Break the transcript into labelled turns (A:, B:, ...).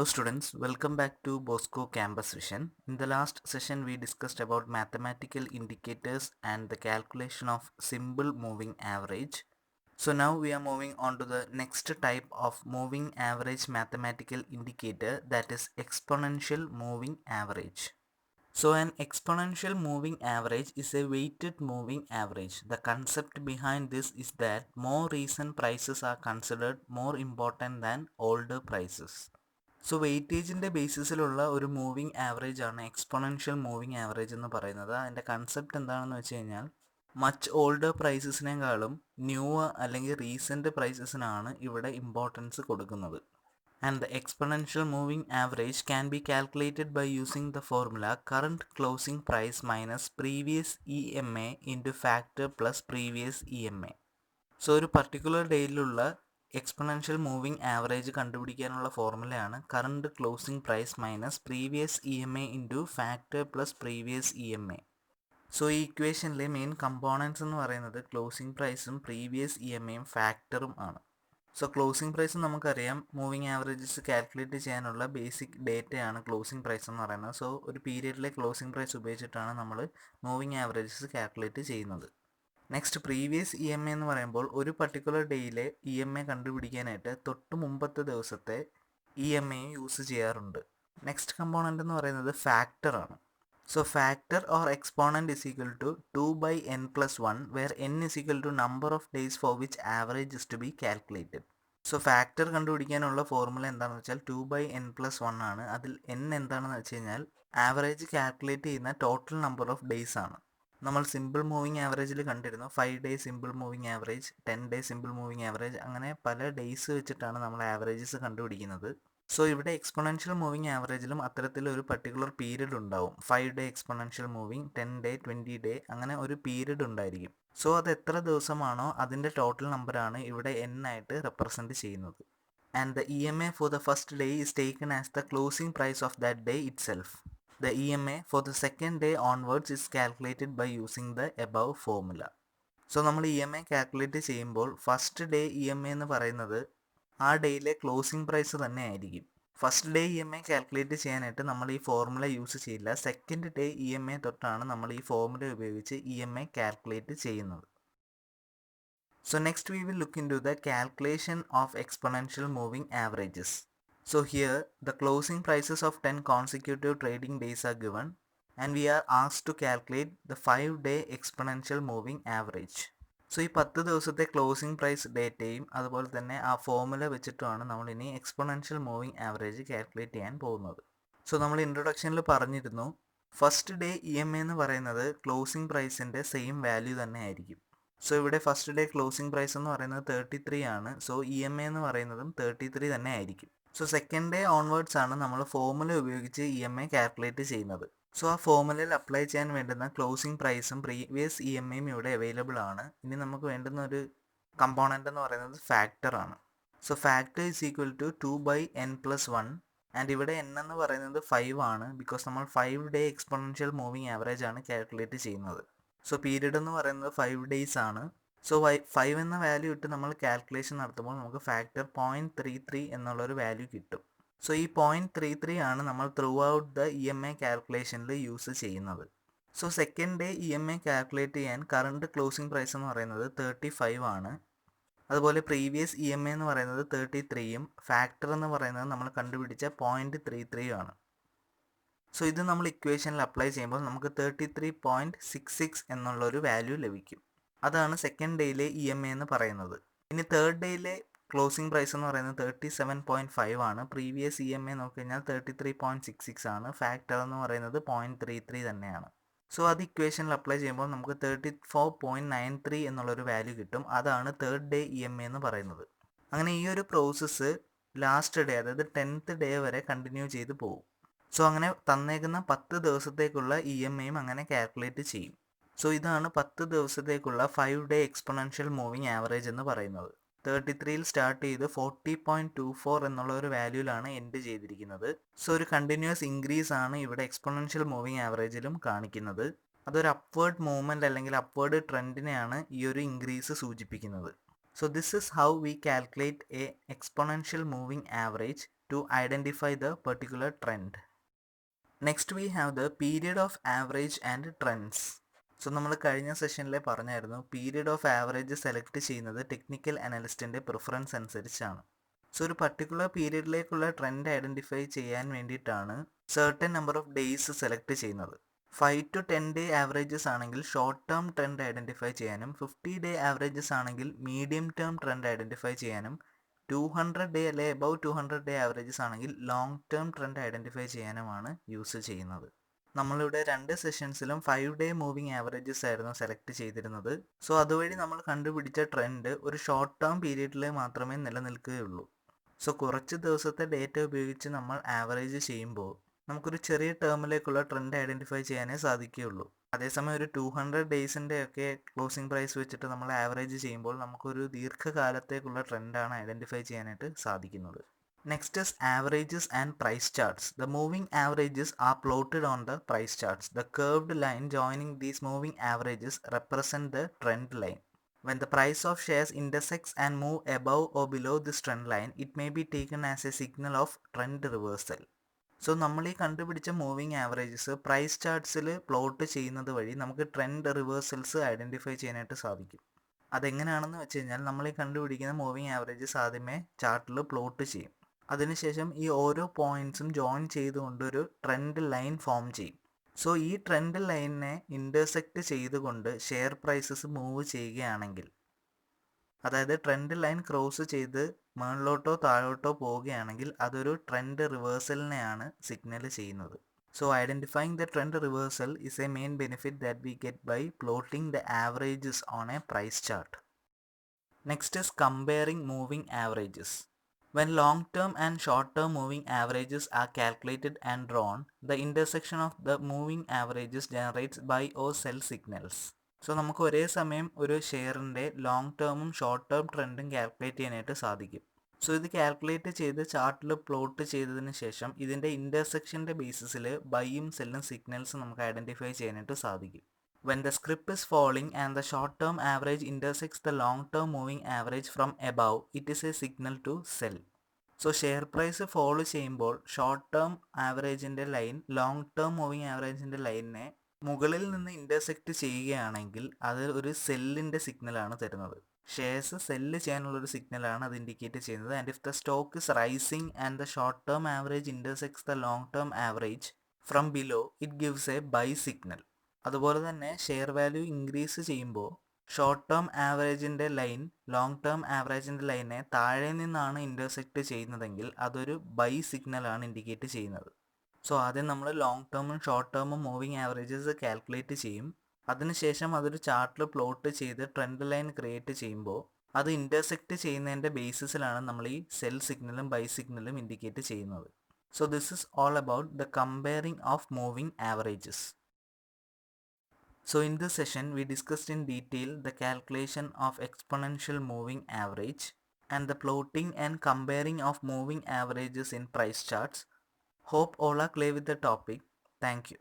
A: Hello students, welcome back to Bosco Campus Vision. In the last session we discussed about mathematical indicators and the calculation of simple moving average. So now we are moving on to the next type of moving average mathematical indicator, that is exponential moving average. So an exponential moving average is a weighted moving average. The concept behind this is that more recent prices are considered more important than older prices. So വെയിറ്റേജിൻ്റെ ബേസിസിലുള്ള ഒരു moving average ആണ് exponential moving average എന്ന് പറയുന്നത്. അതിൻ്റെ concept എന്താണെന്ന് വെച്ച് കഴിഞ്ഞാൽ മച്ച് ഓൾഡർ പ്രൈസസിനേക്കാളും ന്യൂവർ അല്ലെങ്കിൽ റീസെൻറ്റ് പ്രൈസസിനാണ് ഇവിടെ ഇമ്പോർട്ടൻസ് കൊടുക്കുന്നത്. And the exponential moving average can be calculated by using the formula current closing price minus previous EMA into factor plus previous EMA. So ഒരു പർട്ടിക്കുലർ ഡേയിലുള്ള എക്സ്പൊണൻഷ്യൽ മൂവിങ് ആവറേജ് കണ്ടുപിടിക്കാനുള്ള ഫോർമുലയാണ് current closing price minus previous E M A into factor plus previous E M A. So ഈ ഇക്വേഷനിലെ main components എന്ന് പറയുന്നത് closing പ്രൈസും previous E M എയും ഫാക്ടറും ആണ്. സോ ക്ലോസിംഗ് പ്രൈസ് നമുക്കറിയാം മൂവിങ് ആവറേജസ് കാൽക്കുലേറ്റ് ചെയ്യാനുള്ള ബേസിക് ഡേറ്റയാണ് ക്ലോസിംഗ് പ്രൈസ് എന്ന് പറയുന്നത്. സോ ഒരു പീരിയഡിലെ ക്ലോസിംഗ് പ്രൈസ് ഉപയോഗിച്ചിട്ടാണ് നമ്മൾ മൂവിങ് ആവറേജസ് കാൽക്കുലേറ്റ് ചെയ്യുന്നത്. Next previous E M A എന്ന് പറയുമ്പോൾ ഒരു പർട്ടിക്കുലർ ഡേയിലെ ഇ എം എ കണ്ടുപിടിക്കാനായിട്ട് തൊട്ട് മുമ്പത്തെ ദിവസത്തെ ഇ എം എ യൂസ് ചെയ്യാറുണ്ട്. നെക്സ്റ്റ് കമ്പോണൻ്റ് എന്ന് പറയുന്നത് ഫാക്ടർ ആണ്. So factor or exponent is equal to 2/n+1 where n is equal to number of days for which average is to be calculated. So factor കണ്ടുപിടിക്കാനുള്ള formula എന്താണെന്ന് വെച്ചാൽ 2/n+1 ആണ്. അതിൽ n എന്താണെന്ന് വെച്ച് കഴിഞ്ഞാൽ ആവറേജ് കാൽക്കുലേറ്റ് ചെയ്യുന്ന ടോട്ടൽ നമ്പർ ഓഫ് ഡേയ്സ് ആണ്. നമ്മൾ സിമ്പിൾ മൂവിങ് ആവറേജിൽ കണ്ടിരുന്നു 5 day simple moving average, 10 day simple moving average, അങ്ങനെ പല ഡേയ്സ് വെച്ചിട്ടാണ് നമ്മൾ ആവറേജസ് കണ്ടുപിടിക്കുന്നത്. സോ ഇവിടെ എക്സ്പൊണൻഷ്യൽ മൂവിങ് ആവറേജിലും അത്തരത്തിലൊരു പർട്ടിക്കുലർ പീരീഡ് ഉണ്ടാവും. 5 day exponential moving, 10 day, 20 day, അങ്ങനെ ഒരു പീരീഡ് ഉണ്ടായിരിക്കും. സോ അത് എത്ര ദിവസമാണോ അതിൻ്റെ ടോട്ടൽ നമ്പറാണ് ഇവിടെ n ആയിട്ട് റെപ്രസെൻറ്റ് ചെയ്യുന്നത്. And the E M A for the first day is taken as the closing price of that day itself. The EMA for the second day onwards is calculated by using the above formula. So നമ്മൾ E M A calculate ചെയ്യുമ്പോൾ first day E M A എന്ന് പറയുന്നത് ആ ഡേയിലെ closing price തന്നെ ആയിരിക്കും. First day E M A calculate ചെയ്യാനായിട്ട് നമ്മൾ ഈ ഫോർമുല യൂസ് ചെയ്യില്ല. Second day E M A തൊട്ടാണ് നമ്മൾ ഈ ഫോർമുല ഉപയോഗിച്ച് ഇ എം എ കാൽക്കുലേറ്റ് ചെയ്യുന്നത്. So next we will look into the calculation of exponential moving averages. So here the closing prices of 10 consecutive trading days are given and we are asked to calculate the 5-day exponential moving average. So ഈ 10 ദിവസത്തെ closing price ഡേറ്റയും അതുപോലെ തന്നെ ആ formula വെച്ചിട്ടുമാണ് നമ്മൾ ഇനി exponential moving average calculate ചെയ്യാൻ പോകുന്നത്. So നമ്മൾ ഇൻട്രൊഡക്ഷനിൽ പറഞ്ഞിരുന്നു first day E M A എന്ന് പറയുന്നത് ക്ലോസിംഗ് പ്രൈസിൻ്റെ സെയിം വാല്യൂ തന്നെ ആയിരിക്കും. സോ ഇവിടെ ഫസ്റ്റ് ഡേ ക്ലോസിംഗ് പ്രൈസ് എന്ന് പറയുന്നത് 33 ആണ്. സോ ഇ എം എ എന്ന് പറയുന്നതും 33 തന്നെ ആയിരിക്കും. സോ സെക്കൻഡ് ഡേ ഓൺവേർഡ്സ് ആണ് നമ്മൾ ഫോർമുല ഉപയോഗിച്ച് ഇ എം എ കാൽക്കുലേറ്റ് ചെയ്യുന്നത്. സോ ആ ഫോർമുലയിൽ അപ്ലൈ ചെയ്യാൻ വേണ്ടുന്ന ക്ലോസിംഗ് പ്രൈസും പ്രീവിയസ് ഇ എം എയും ഇവിടെ അവൈലബിൾ ആണ്. ഇനി നമുക്ക് വേണ്ടുന്ന ഒരു കമ്പോണൻ്റ് എന്ന് പറയുന്നത് ഫാക്ടർ ആണ്. So factor is equal to 2/n+1 and ഇവിടെ n എന്ന് പറയുന്നത് 5 ആണ്. ബിക്കോസ് നമ്മൾ 5 ഡേ എക്സ്പൊണൻഷ്യൽ മൂവിങ് ആവറേജ് ആണ് കാൽക്കുലേറ്റ് ചെയ്യുന്നത്. സോ പീരീഡ് എന്ന് പറയുന്നത് 5 ഡേയ്സ് ആണ്. സോ 5 എന്ന വാല്യൂ ഇട്ട് നമ്മൾ കാൽക്കുലേഷൻ നടത്തുമ്പോൾ നമുക്ക് ഫാക്ടർ 0.33 എന്നുള്ളൊരു വാല്യൂ കിട്ടും. സോ ഈ 0.33 ആണ് നമ്മൾ throughout the E M A കാൽക്കുലേഷനിൽ യൂസ് ചെയ്യുന്നത്. So second day E M A calculate ചെയ്യാൻ കറണ്ട് ക്ലോസിംഗ് പ്രൈസ് എന്ന് പറയുന്നത് 35 ആണ്. അതുപോലെ പ്രീവിയസ് ഇ എം എ എന്ന് പറയുന്നത് 33യും ഫാക്ടർ എന്ന് പറയുന്നത് നമ്മൾ കണ്ടുപിടിച്ച 0.33 ആണ്. സോ ഇത് നമ്മൾ ഇക്വേഷനിൽ അപ്ലൈ ചെയ്യുമ്പോൾ നമുക്ക് 33.66 എന്നുള്ളൊരു വാല്യൂ ലഭിക്കും. അതാണ് സെക്കൻഡ് ഡേയിലെ ഇ എം എ എന്ന് പറയുന്നത്. ഇനി തേർഡ് ഡേയിലെ ക്ലോസിംഗ് പ്രൈസ് എന്ന് പറയുന്നത് 37.5 ആണ്. പ്രീവിയസ് ഇ എം എ നോക്കിക്കഴിഞ്ഞാൽ 33.66 ആണ്. ഫാക്ടർ എന്ന് പറയുന്നത് 0.33 തന്നെയാണ്. സോ അത് ഇക്വേഷനിൽ അപ്ലൈ ചെയ്യുമ്പോൾ നമുക്ക് 34.93 എന്നുള്ളൊരു വാല്യൂ കിട്ടും. അതാണ് third day E M A എന്ന് പറയുന്നത്. അങ്ങനെ ഈ ഒരു പ്രോസസ്സ് ലാസ്റ്റ് ഡേ, അതായത് 10th ഡേ വരെ കണ്ടിന്യൂ ചെയ്ത് പോകും. സോ അങ്ങനെ തന്നേക്കുന്ന 10 ദിവസത്തേക്കുള്ള ഇ എം എയും അങ്ങനെ കാൽക്കുലേറ്റ് ചെയ്യും. സോ ഇതാണ് 10 ദിവസത്തേക്കുള്ള 5 ഡേ എക്സ്പൊണൻഷ്യൽ മൂവിങ് ആവറേജ് എന്ന് പറയുന്നത്. 33യിൽ സ്റ്റാർട്ട് ചെയ്ത് 40.24 എന്നുള്ള ഒരു വാല്യൂലാണ് എൻഡ് ചെയ്തിരിക്കുന്നത്. സോ ഒരു കണ്ടിന്യൂസ് ഇൻക്രീസ് ആണ് ഇവിടെ എക്സ്പൊണൻഷ്യൽ മൂവിങ് ആവറേജിലും കാണിക്കുന്നത്. അതൊരു അപ്വേർഡ് മൂവ്മെൻറ്റ് അല്ലെങ്കിൽ അപ്വേർഡ് ട്രെൻഡിനെയാണ് ഈ ഒരു ഇൻക്രീസ് സൂചിപ്പിക്കുന്നത്. So this is how we calculate A exponential moving average to identify the particular trend. Next we have the period of average and trends. So നമ്മൾ കഴിഞ്ഞ സെഷനിലെ പറഞ്ഞായിരുന്നു പീരിയഡ് ഓഫ് ആവറേജ് സെലക്ട് ചെയ്യുന്നത് technical അനലിസ്റ്റിൻ്റെ preference അനുസരിച്ചാണ്. So ഒരു particular പീരിയഡിലേക്കുള്ള trend identify ചെയ്യാൻ വേണ്ടിയിട്ടാണ് certain number of days select ചെയ്യുന്നത്. 5 to 10 day ആവറേജസ് ആണെങ്കിൽ ഷോർട്ട് ടേം ട്രെൻഡ് ഐഡൻറ്റിഫൈ ചെയ്യാനും 50 day ആവറേജസ് ആണെങ്കിൽ മീഡിയം ടേം ട്രെൻഡ് ഐഡൻറ്റിഫൈ ചെയ്യാനും 200 day അല്ലെ എബവ് 200 day ആവറേജസ് ആണെങ്കിൽ ലോങ് ടേം ട്രെൻഡ് ഐഡൻറ്റിഫൈ ചെയ്യാനുമാണ് യൂസ് ചെയ്യുന്നത്. നമ്മളിവിടെ 2 സെഷൻസിലും 5 day മൂവിങ് ആവറേജസ് ആയിരുന്നു സെലക്ട് ചെയ്തിരുന്നത്. സോ അതുവഴി നമ്മൾ കണ്ടുപിടിച്ച ട്രെൻഡ് ഒരു ഷോർട്ട് ടേം പീരീഡിൽ മാത്രമേ നിലനിൽക്കുകയുള്ളൂ. സോ കുറച്ച് ദിവസത്തെ ഡേറ്റ ഉപയോഗിച്ച് നമ്മൾ ആവറേജ് ചെയ്യുമ്പോൾ നമുക്കൊരു ചെറിയ ടേമിലേക്കുള്ള ട്രെൻഡ് ഐഡൻറ്റിഫൈ ചെയ്യാനേ സാധിക്കുകയുള്ളൂ. അതേസമയം ഒരു 200 ഡേയ്സിൻ്റെ ഒക്കെ ക്ലോസിംഗ് പ്രൈസ് വെച്ചിട്ട് നമ്മൾ ആവറേജ് ചെയ്യുമ്പോൾ നമുക്കൊരു ദീർഘകാലത്തേക്കുള്ള ട്രെൻഡാണ് ഐഡൻറ്റിഫൈ ചെയ്യാനായിട്ട് സാധിക്കുന്നത്. Next is averages and price charts. The moving averages are plotted on the price charts. The curved line joining these moving averages represent the trend line. When the price of shares intersects and move above or below this trend line, it may be taken as a signal of trend reversal. So നമ്മൾ ഈ കണ്ടുപിടിച്ച moving averages price ചാർട്ട്സിൽ plot ചെയ്യുന്നത് വഴി നമുക്ക് trend reversals identify ചെയ്യാനായിട്ട് സാധിക്കും. അതെങ്ങനെയാണെന്ന് വെച്ച് കഴിഞ്ഞാൽ നമ്മൾ ഈ കണ്ടുപിടിക്കുന്ന മൂവിങ് ആവറേജസ് ആദ്യമേ ചാർട്ടിൽ പ്ലോട്ട് ചെയ്യും. അതിനുശേഷം ഈ ഓരോ പോയിൻറ്റ്സും ജോയിൻ ചെയ്തുകൊണ്ട് ഒരു ട്രെൻഡ് ലൈൻ ഫോം ചെയ്യും. സോ ഈ ട്രെൻഡ് ലൈനിനെ ഇൻ്റർസെക്റ്റ് ചെയ്തുകൊണ്ട് ഷെയർ പ്രൈസസ് മൂവ് ചെയ്യുകയാണെങ്കിൽ, അതായത് ട്രെൻഡ് ലൈൻ ക്രോസ് ചെയ്ത് മുകളിലോട്ടോ താഴോട്ടോ പോവുകയാണെങ്കിൽ അതൊരു ട്രെൻഡ് റിവേഴ്സലിനെയാണ് സിഗ്നൽ ചെയ്യുന്നത്. So identifying the trend reversal is a main benefit that we get by plotting the averages on a price chart. Next is comparing moving averages. When long-term and short-term moving averages are calculated and drawn, the intersection of the moving averages generates buy or sell signals. So നമുക്ക് ഒരേ സമയം ഒരു ഷെയറിൻ്റെ long ടേമും short term ട്രെൻഡും calculate ചെയ്യാനായിട്ട് സാധിക്കും. So ഇത് calculate ചെയ്ത് ചാർട്ടിൽ പ്ലോട്ട് ചെയ്തതിന് ശേഷം ഇതിൻ്റെ ഇൻ്റർസെക്ഷൻ്റെ ബേസിസിൽ ബൈയും സെല്ലും സിഗ്നൽസ് നമുക്ക് ഐഡൻറ്റിഫൈ ചെയ്യാനായിട്ട് സാധിക്കും. When the script is falling and the short-term average intersects the long-term moving average from above, it is a signal to sell. So share price follow ചെയ്യുമ്പോൾ ഷോർട്ട് ടേം ആവറേജിൻ്റെ line long term moving ആവറേജിൻ്റെ ലൈനിനെ മുകളിൽ നിന്ന് intersect ചെയ്യുകയാണെങ്കിൽ അത് ഒരു സെല്ലിൻ്റെ സിഗ്നലാണ് തരുന്നത്. ഷെയർസ് സെല്ല് ചെയ്യാനുള്ളൊരു സിഗ്നലാണ് അത് ഇൻഡിക്കേറ്റ് ചെയ്യുന്നത്. And if the stock is rising and the short term average intersects the long term average from below, it gives a buy signal. അതുപോലെ തന്നെ ഷെയർ വാല്യൂ ഇൻക്രീസ് ചെയ്യുമ്പോൾ ഷോർട്ട് ടേം ആവറേജിൻ്റെ line long term ആവറേജിൻ്റെ ലൈനെ താഴെ നിന്നാണ് intersect ചെയ്യുന്നതെങ്കിൽ അതൊരു ബൈ സിഗ്നലാണ് ഇൻഡിക്കേറ്റ് ചെയ്യുന്നത്. സോ ആദ്യം നമ്മൾ ലോങ് ടേമും ഷോർട്ട് ടേമും മൂവിങ് ആവറേജസ് കാൽക്കുലേറ്റ് ചെയ്യും. അതിനുശേഷം അതൊരു ചാർട്ടിൽ പ്ലോട്ട് ചെയ്ത് ട്രെൻഡ് ലൈൻ ക്രിയേറ്റ് ചെയ്യുമ്പോൾ അത് ഇൻ്റർസെക്റ്റ് ചെയ്യുന്നതിൻ്റെ ബേസിസിലാണ് നമ്മൾ ഈ സെൽ സിഗ്നലും ബൈ സിഗ്നലും ഇൻഡിക്കേറ്റ് ചെയ്യുന്നത്. So this is all about the comparing of moving averages. So in this session we discussed in detail the calculation of exponential moving average and the plotting and comparing of moving averages in price charts. Hope all are clear with the topic. Thank you.